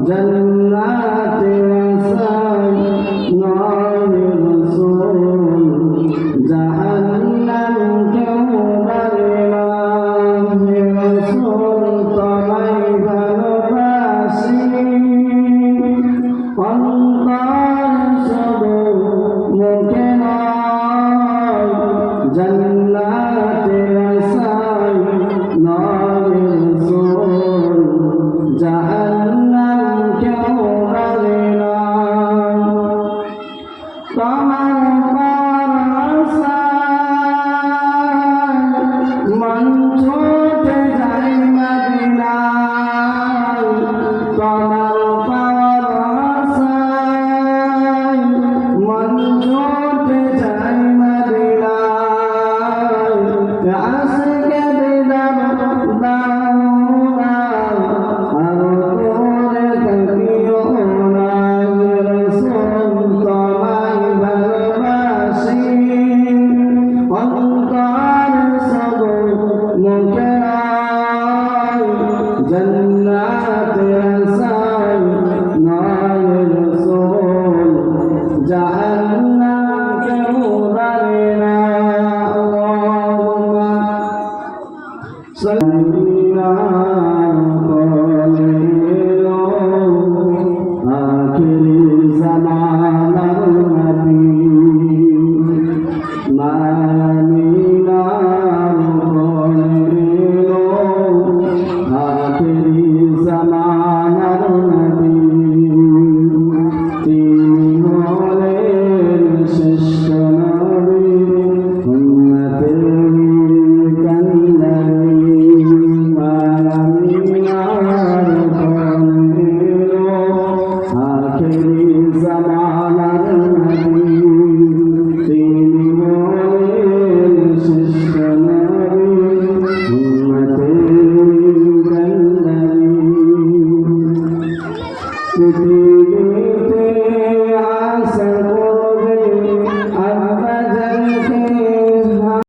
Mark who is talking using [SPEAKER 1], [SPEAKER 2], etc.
[SPEAKER 1] जन्नते वसन नौर रसूल जहन्नम क्यों डरना है रसूल तुम्हें ভালোবাসি অন্তর শুধু মুখে নয় जन्नते वसन नौर रसूल जहन्नम क्यों डरना তোমার ভরসায় মন ছুটে যায় মদিনায় তোমার ভরসায় মন ছুটে যায় মদিনায় আশিকে দিদার দাও না আর তোরে তাকিও না রাসূল তোমায় ভালোবাসি অন্তর শুধু মুখে নয় জান্নাতে আসাই নয় রাসূল জাহান্নাম কেউ ডরে না আল্লাহুম্মা সাল্লিনা আখিরি জামানার নবী মামিনার বলেলো আখিরি জামানার নবী তিনি হলেন শ্রেষ্ঠ নবী উম্মতের কান্দারি মামিনার বলেলো আখিরি জামানার নবী তিনি হলেন শ্রেষ্ঠ নবী উম্মতের কান্দারি পৃথিবীতে